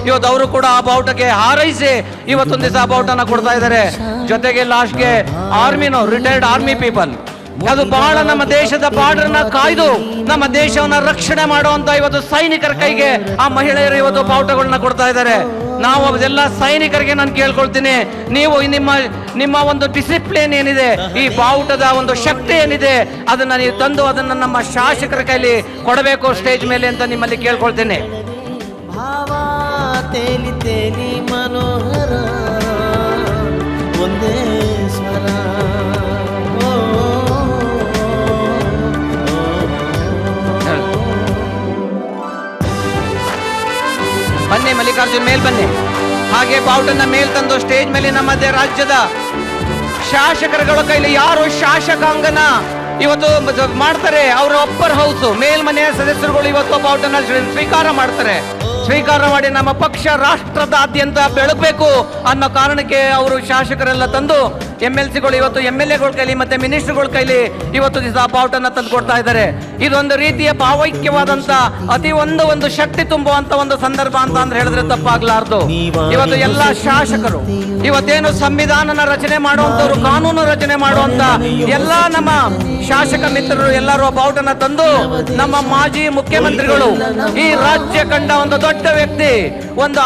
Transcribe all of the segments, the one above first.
ಇವತ್ತು ಅವರು ಕೂಡ ಆ ಬಾವುಟಕ್ಕೆ ಹಾರೈಸಿ ಇವತ್ತೊಂದು ದಿವಸ ಆ ಬಾವುಟನ ಕೊಡ್ತಾ ಇದ್ದಾರೆ. ಜೊತೆಗೆ ಲಾಸ್ಟ್ಗೆ ರಿಟೈರ್ಡ್ ಆರ್ಮಿ ಪೀಪಲ್, ಅದು ಬಹಳ ನಮ್ಮ ದೇಶದ ಬಾರ್ಡರ್ನ ಕಾಯ್ದು ನಮ್ಮ ದೇಶವನ್ನ ರಕ್ಷಣೆ ಮಾಡುವಂತ ಇವತ್ತು ಸೈನಿಕರ ಕೈಗೆ ಆ ಮಹಿಳೆಯರು ಇವತ್ತು ಬಾವುಟಗಳನ್ನ ಕೊಡ್ತಾ ಇದ್ದಾರೆ. ನಾವು ಅದೆಲ್ಲ ಸೈನಿಕರಿಗೆ ನಾನು ಕೇಳ್ಕೊಳ್ತೀನಿ, ನೀವು ನಿಮ್ಮ ಒಂದು ಡಿಸಿಪ್ಲಿನ್ ಏನಿದೆ, ಈ ಬಾವುಟದ ಒಂದು ಶಕ್ತಿ ಏನಿದೆ, ಅದನ್ನ ನೀವು ತಂದು ಅದನ್ನ ನಮ್ಮ ಶಾಸಕರ ಕೈಲಿ ಕೊಡಬೇಕು ಸ್ಟೇಜ್ ಮೇಲೆ ಅಂತ ನಿಮ್ಮಲ್ಲಿ ಕೇಳ್ಕೊಳ್ತೀನಿ. ಭಾವ ತೇಲಿ ತೇಲಿ ಮನೋಹರ ಒಂದೇ ಸ್ವರ. ಬನ್ನಿ ಮಲ್ಲಿಕಾರ್ಜುನ್, ಮೇಲ್ ಬನ್ನಿ. ಹಾಗೆ ಬಾವುಟನ್ನ ಮೇಲ್ ತಂದು ಸ್ಟೇಜ್ ಮೇಲೆ ನಮ್ಮದೇ ರಾಜ್ಯದ ಶಾಸಕರುಗಳ ಕೈಲಿ ಯಾರು ಶಾಸಕಾಂಗನ ಇವತ್ತು ಮಾಡ್ತಾರೆ, ಅವರ ಅಪ್ಪರ್ ಹೌಸ್ ಮೇಲ್ಮನೆಯ ಸದಸ್ಯರುಗಳು ಇವತ್ತು ಬಾವುಟನ ಸ್ವೀಕಾರ ಮಾಡ್ತಾರೆ. ಸ್ವೀಕಾರ ಮಾಡಿ ನಮ್ಮ ಪಕ್ಷ ರಾಷ್ಟ್ರದಾದ್ಯಂತ ಬೆಳಗಬೇಕು ಅನ್ನೋ ಕಾರಣಕ್ಕೆ ಅವರು ಶಾಸಕರೆಲ್ಲ ತಂದು MLCಗಳು ಇವತ್ತು MLAಗಳ ಕೈಲಿ ಮತ್ತೆ ಮಿನಿಸ್ಟರ್ಗಳ ಕೈಲಿ ಇವತ್ತು ದಿವಸ ಬಾವುಟನ್ನ ತಂದು ಕೊಡ್ತಾ ಇದ್ದಾರೆ. ಇದೊಂದು ರೀತಿಯ ಭಾವೈಕ್ಯವಾದಂತ ಅತಿ ಒಂದು ಶಕ್ತಿ ತುಂಬುವಂತ ಒಂದು ಸಂದರ್ಭ ಅಂತ ಅಂದ್ರೆ ಹೇಳಿದ್ರೆ ತಪ್ಪಾಗ್ಲಾರ್ದು. ಇವತ್ತು ಎಲ್ಲ ಶಾಸಕರು ಇವತ್ತೇನು ಸಂವಿಧಾನನ ರಚನೆ ಮಾಡುವಂತವ್ರು, ಕಾನೂನು ರಚನೆ ಮಾಡುವಂತ ಎಲ್ಲ ನಮ್ಮ ಶಾಸಕ ಮಿತ್ರರು ಎಲ್ಲರೂ ಬಾವುಟನ ತಂದು ನಮ್ಮ ಮಾಜಿ ಮುಖ್ಯಮಂತ್ರಿಗಳು, ಈ ರಾಜ್ಯ ಕಂಡ ಒಂದು ದೊಡ್ಡ ವ್ಯಕ್ತಿ, ಒಂದು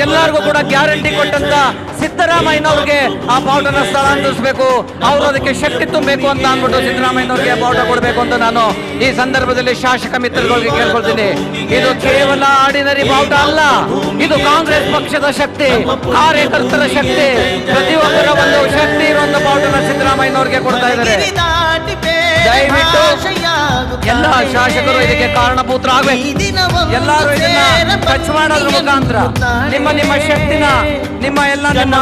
ಎಲ್ಲರಿಗೂ ಕೂಡ ಗ್ಯಾರಂಟಿ ಕೊಟ್ಟಂತ ಸಿದ್ದರಾಮಯ್ಯನವ್ರಿಗೆ ಆ ಬಾವುಟನ ಸ್ಥಳಾಂತರಿಸಬೇಕು, ಅವರು ಅದಕ್ಕೆ ಶಕ್ತಿ ತುಂಬಬೇಕು ಅಂತ ಅಂದ್ಬಿಟ್ಟು ಸಿದ್ದರಾಮಯ್ಯನವ್ರಿಗೆ ಬಾವುಟ ಕೊಡಬೇಕು ಅಂತ ನಾನು ಈ ಸಂದರ್ಭದಲ್ಲಿ ಶಾಸಕ ಮಿತ್ರಗಳಿಗೆ ಕೇಳ್ಕೊಳ್ತೀನಿ. ಇದು ಕೇವಲ ಆರ್ಡಿನರಿ ಬಾವುಟ ಅಲ್ಲ, ಇದು ಕಾಂಗ್ರೆಸ್ ಪಕ್ಷದ ಶಕ್ತಿ, ಕಾರ್ಯಕರ್ತರ ಶಕ್ತಿ, ಪ್ರತಿಯೊಬ್ಬರ ಒಂದು ಶಕ್ತಿ ಇರುವಂತ ಬಾವುಟನ ಸಿದ್ದರಾಮಯ್ಯನವ್ರಿಗೆ ಕೊಡ್ತಾ ಇದ್ದಾರೆ. ದಯವಿಟ್ಟು ಎಲ್ಲ ಶಾಸಕರು ಇದಕ್ಕೆ ಕಾರಣಭೂತರಾಗಬೇಕು. ಎಲ್ಲರೂ ಇದನ್ನ ಟಚ್ ಮಾಡೋದ್ರ ಮುಖಾಂತರ ನಿಮ್ಮ ಶಕ್ತಿನ, ನಿಮ್ಮ ಎಲ್ಲ ಒಂದು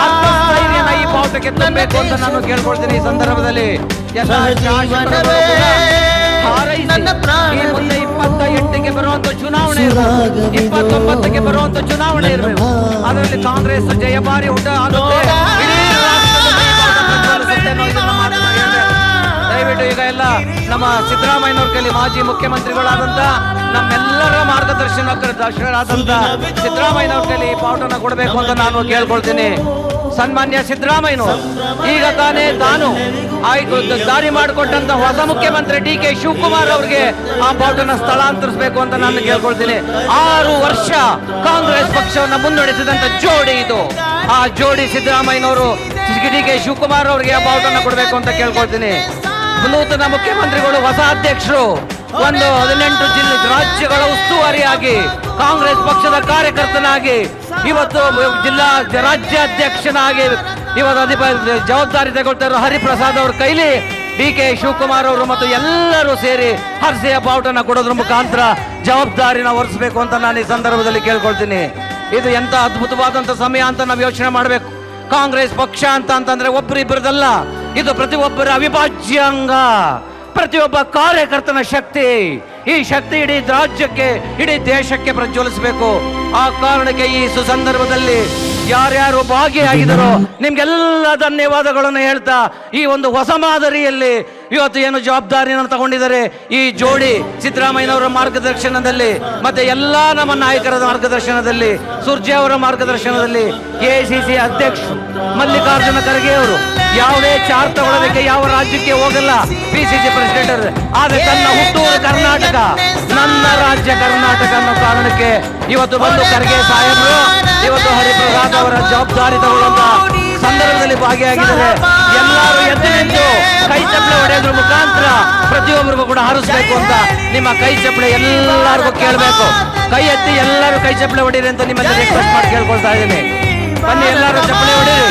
ಆತ್ಮಸ್ಥೈರ್ಯನ ಈ ಬಾವುಟಕ್ಕೆ ತುಂಬಬೇಕು ಅಂತ ನಾನು ಕೇಳ್ಕೊಳ್ತೀನಿ. ಈ ಸಂದರ್ಭದಲ್ಲಿ ಎಲ್ಲ ಶಾಸಕರು ಮುಂದೆ 28ಕ್ಕೆ ಬರುವಂತ ಚುನಾವಣೆ ಇರಬೇಕು, 29ಕ್ಕೆ ಬರುವಂತ ಚುನಾವಣೆ ಇರಬೇಕು. ಅದರಲ್ಲಿ ಕಾಂಗ್ರೆಸ್ ಜಯಭಾರಿ ಆಗುತ್ತೆ. ದಯವಿಟ್ಟು ಈಗ ಎಲ್ಲ ನಮ್ಮ ಸಿದ್ದರಾಮಯ್ಯನವ್ರ ಕೈಲಿ ಮಾಜಿ ಮುಖ್ಯಮಂತ್ರಿಗಳಾದಂತ ನಮ್ಮೆಲ್ಲರ ಮಾರ್ಗದರ್ಶನರಾದಂತ ಸಿದ್ದರಾಮಯ್ಯನವ್ರ ಕೈಲಿ ಬಾವುಟನ ಕೊಡಬೇಕು ಅಂತ ನಾನು ಕೇಳ್ಕೊಳ್ತೀನಿ. ಸನ್ಮಾನ್ಯ ಸಿದ್ದರಾಮಯ್ಯನವರು ಈಗ ತಾನು ದಾರಿ ಮಾಡಿಕೊಟ್ಟಂತ ಹೊಸ ಮುಖ್ಯಮಂತ್ರಿ DK ಶಿವಕುಮಾರ್ ಅವ್ರಿಗೆ ಆ ಬಾವುಟನ ಸ್ಥಳಾಂತರಿಸಬೇಕು ಅಂತ ನಾನು ಕೇಳ್ಕೊಳ್ತೀನಿ. 6 ವರ್ಷ ಕಾಂಗ್ರೆಸ್ ಪಕ್ಷವನ್ನ ಮುನ್ನಡೆಸಿದಂತ ಜೋಡಿ ಇದು. ಆ ಜೋಡಿ ಸಿದ್ದರಾಮಯ್ಯನವರು DK ಶಿವಕುಮಾರ್ ಅವರಿಗೆ ಆ ಬಾವುಟನ ಕೊಡಬೇಕು ಅಂತ ಕೇಳ್ಕೊಳ್ತೀನಿ. ನೂತನ ಮುಖ್ಯಮಂತ್ರಿಗಳು, ಹೊಸ ಅಧ್ಯಕ್ಷರು, ಒಂದು 18 ರಾಜ್ಯಗಳ ಉಸ್ತುವಾರಿಯಾಗಿ ಕಾಂಗ್ರೆಸ್ ಪಕ್ಷದ ಕಾರ್ಯಕರ್ತನಾಗಿ ಇವತ್ತು ರಾಜ್ಯಾಧ್ಯಕ್ಷನಾಗಿ ಇವತ್ತು ಜವಾಬ್ದಾರಿ ತಗೊಳ್ತಾ ಇರೋ ಹರಿಪ್ರಸಾದ್ ಅವ್ರ ಕೈಲಿ DK ಶಿವಕುಮಾರ್ ಅವರು ಮತ್ತು ಎಲ್ಲರೂ ಸೇರಿ ಹರ್ಷೆಯ ಬಾವುಟನ ಕೊಡೋದ್ರ ಮುಖಾಂತರ ಜವಾಬ್ದಾರಿನ ಹೊರಿಸಬೇಕು ಅಂತ ನಾನು ಈ ಸಂದರ್ಭದಲ್ಲಿ ಕೇಳ್ಕೊಳ್ತೀನಿ. ಇದು ಎಂತ ಅದ್ಭುತವಾದಂತ ಸಮಯ ಅಂತ ನಾವು ಯೋಚನೆ ಮಾಡಬೇಕು. ಕಾಂಗ್ರೆಸ್ ಪಕ್ಷ ಅಂತಂದ್ರೆ ಒಬ್ಬರಿಬ್ಬರದಲ್ಲ, ಇದು ಪ್ರತಿಯೊಬ್ಬರ ಅವಿಭಾಜ್ಯ ಅಂಗ, ಪ್ರತಿಯೊಬ್ಬ ಕಾರ್ಯಕರ್ತನ ಶಕ್ತಿ. ಈ ಶಕ್ತಿ ಇಡೀ ರಾಜ್ಯಕ್ಕೆ, ಇಡೀ ದೇಶಕ್ಕೆ ಪ್ರಜ್ವಲಿಸಬೇಕು. ಆ ಕಾರಣಕ್ಕೆ ಈ ಸುಸಂದರ್ಭದಲ್ಲಿ ಯಾರ್ಯಾರು ಭಾಗಿಯಾಗಿದ್ದಾರೋ ನಿಮ್ಗೆಲ್ಲ ಧನ್ಯವಾದಗಳನ್ನು ಹೇಳ್ತಾ, ಈ ಒಂದು ಹೊಸ ಮಾದರಿಯಲ್ಲಿ ಇವತ್ತು ಏನು ಜವಾಬ್ದಾರಿಯನ್ನು ತಗೊಂಡಿದ್ದಾರೆ ಈ ಜೋಡಿ ಸಿದ್ದರಾಮಯ್ಯನವರ ಮಾರ್ಗದರ್ಶನದಲ್ಲಿ ಮತ್ತೆ ಎಲ್ಲಾ ನಮ್ಮ ನಾಯಕರ ಮಾರ್ಗದರ್ಶನದಲ್ಲಿ, ಸುರ್ಜೆ ಅವರ ಮಾರ್ಗದರ್ಶನದಲ್ಲಿ, AICC ಅಧ್ಯಕ್ಷರು ಮಲ್ಲಿಕಾರ್ಜುನ ಖರ್ಗೆ ಅವರು ಯಾವುದೇ ಚಾರ್ಜ್ ತಗೊಳ್ಳೋದಕ್ಕೆ ಯಾವ ರಾಜ್ಯಕ್ಕೆ ಹೋಗಲ್ಲ, PCC ಪ್ರೆಸಿಡೆಂಟ್. ಆದ್ರೆ ತನ್ನ ಹುಟ್ಟೂರು ಕರ್ನಾಟಕ, ನನ್ನ ರಾಜ್ಯ ಕರ್ನಾಟಕ ಅನ್ನೋ ಕಾರಣಕ್ಕೆ ಇವತ್ತು ಬಂದು ಖರ್ಗೆ ಸಾಹೇಬರು ಇವತ್ತು ಹರಿಪ್ರಸಾದ್ ಅವರ ಜವಾಬ್ದಾರಿ ತಗೊಳ್ಳುವಂತ ಸಂದರ್ಭದಲ್ಲಿ ಭಾಗಿಯಾಗಿದ್ದಾರೆ. ಎಲ್ಲರೂ ಎದ್ದು ನಿಂತು ಕೈ ಚಪ್ಪಳೆ ಹೊಡೆಯೋದ್ರ ಮುಖಾಂತರ ಪ್ರತಿಯೊಬ್ಬರಿಗೂ ಕೂಡ ಹಾರಿಸ್ಬೇಕು ಅಂತ ನಿಮ್ಮ ಕೈ ಚಪ್ಪಳೆ ಎಲ್ಲರಿಗೂ ಕೇಳಬೇಕು. ಕೈ ಎತ್ತಿ ಎಲ್ಲರೂ ಕೈ ಚಪ್ಪಳೆ ಹೊಡೀರಿ ಅಂತ ನಿಮ್ಮಲ್ಲಿ ರಿಕ್ವೆಸ್ಟ್ ಮಾಡಿ ಕೇಳ್ಕೊಳ್ತಾ ಇದ್ದೀನಿ. ಬನ್ನಿ ಎಲ್ಲರೂ ಚಪ್ಪಳೆ ಹೊಡೀರಿ.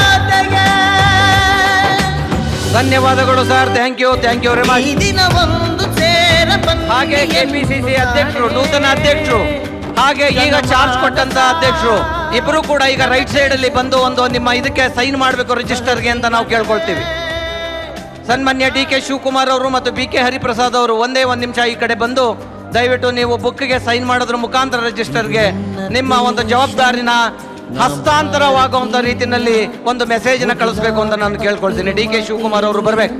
ಧನ್ಯವಾದಗಳು sir, thank you very much. ಹಾಗೆ KPCC ಅಧ್ಯಕ್ಷರು, ನೂತನ ಅಧ್ಯಕ್ಷರು, ಹಾಗೆ ಈಗ ಚಾರ್ಜ್ ಕೊಟ್ಟಂತ ಅಧ್ಯಕ್ಷರು ಇಬ್ರು ಕೂಡ ಈಗ ರೈಟ್ ಸೈಡ್ ಅಲ್ಲಿ ಬಂದು ಒಂದು ನಿಮ್ಮ ಇದಕ್ಕೆ ಸೈನ್ ಮಾಡಬೇಕು ರಿಜಿಸ್ಟರ್ಗೆ ಅಂತ ನಾವು ಕೇಳ್ಕೊಳ್ತೀವಿ. ಸನ್ಮಾನ್ಯ DK ಶಿವಕುಮಾರ್ ಅವರು ಮತ್ತು BK ಹರಿಪ್ರಸಾದ್ ಅವರು ಒಂದೇ ಒಂದು ನಿಮಿಷ ಈ ಕಡೆ ಬಂದು ದಯವಿಟ್ಟು ನೀವು ಬುಕ್ಗೆ ಸೈನ್ ಮಾಡೋದ್ರ ಮುಖಾಂತರ ರಿಜಿಸ್ಟರ್ಗೆ ನಿಮ್ಮ ಒಂದು ಜವಾಬ್ದಾರಿನ ಹಸ್ತಾಂತರವಾಗುವಂತ ರೀತಿಯಲ್ಲಿ ಒಂದು ಮೆಸೇಜ್ ನ ಕಳಿಸ್ಬೇಕು ಅಂತ ನಾನು ಕೇಳ್ಕೊಳ್ತೀನಿ. DK ಶಿವಕುಮಾರ್ ಅವರು ಬರ್ಬೇಕು.